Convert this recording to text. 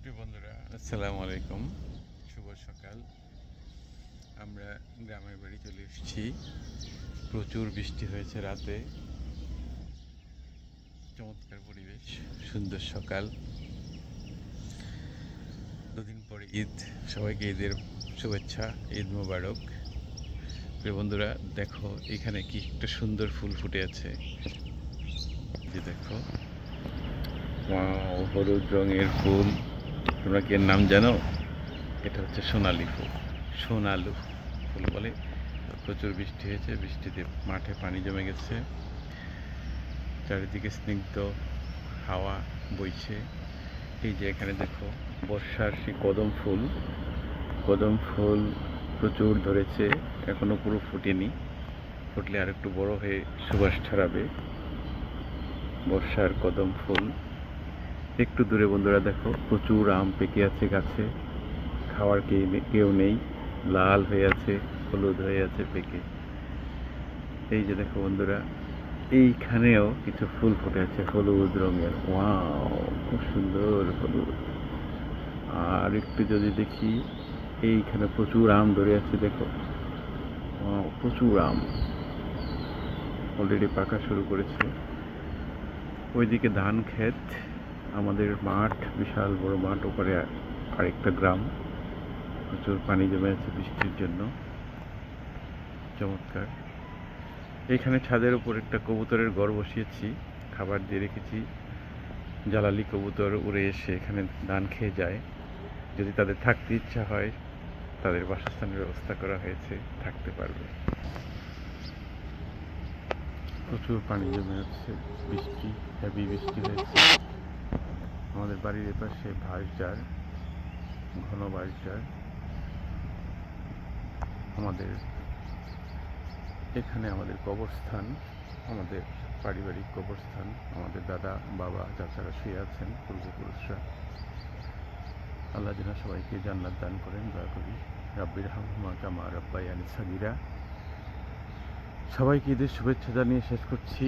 প্রিয় বন্ধুরা, আসসালামু আলাইকুম। শুভ সকাল। আমরা গ্রামের বাড়ি চলে এসেছি। প্রচুর বৃষ্টি হয়েছে রাতে। চমৎকার পরিবেশ, সুন্দর সকাল। দুদিন পরে ঈদ, সবাইকে ঈদের শুভেচ্ছা, ঈদ মোবারক। প্রিয় বন্ধুরা, দেখো এখানে কি একটা সুন্দর ফুল ফুটে আছে। যে দেখো, ওয়াও, হলুদ রঙের ফুল। তোমরা কি এর নাম জানো? এটা হচ্ছে সোনালি ফুল, সোনালু ফুল বলে। প্রচুর বৃষ্টি হয়েছে, বৃষ্টিতে মাঠে পানি জমে গেছে, চারিদিকে স্নিগ্ধ হাওয়া বইছে। এই যে এখানে দেখো বর্ষার সেই কদম ফুল, কদম ফুল প্রচুর ধরেছে, এখনো পুরো ফুটেনি, ফুটলে আর একটু বড় হয়ে সুবাস ছড়াবে। বর্ষার কদম ফুল। একটু দূরে বন্ধুরা দেখো প্রচুর আম পেকে আছে গাছে, খাওয়ার কেউ নেই, লাল হয়ে আছে, হলুদ হয়ে আছে পেকে। এই যে দেখো বন্ধুরা, এইখানেও কিছু ফুল ফুটে আছে হলুদ রঙের। ওয়াও, খুব সুন্দর হলুদ। আর একটু যদি দেখি, এইখানে প্রচুর আম ধরে আছে দেখো। ওয়াও, প্রচুর আম অলরেডি পাকা শুরু করেছে। ওইদিকে ধান ক্ষেত, আমাদের মাঠ, বিশাল বড় মাঠ, ওপরে আরেকটা গ্রাম। প্রচুর পানি জমে আছে বৃষ্টির জন্য। চমৎকার। এইখানে ছাদের উপর একটা কবুতরের ঘর বসিয়েছি, খাবার দিয়ে রেখেছি। জ্বালালি কবুতর উড়ে এসে এখানে ধান খেয়ে যায়। যদি তাদের থাকতে ইচ্ছা হয়, তাদের বাসস্থানের ব্যবস্থা করা হয়েছে, থাকতে পারবে। প্রচুর পানি জমে আছে, বৃষ্টি, হেভি বৃষ্টি হয়েছে। আমাদের বাড়ির এপাশে বাঁশঝাড়, ঘন বাঁশঝাড়। আমাদের এখানে আমাদের কবরস্থান, আমাদের পারিবারিক কবরস্থান। আমাদের দাদা, বাবা, চাচারা শুয়ে আছেন, পূর্বপুরুষরা। আল্লাহ যেন সবাইকে জান্নাত দান করেন, দয়া করি। রাব্বির হামহুমা কামা রাব্বায়ানি সাগীরা। সবাইকে ঈদের শুভেচ্ছা জানিয়ে শেষ করছি।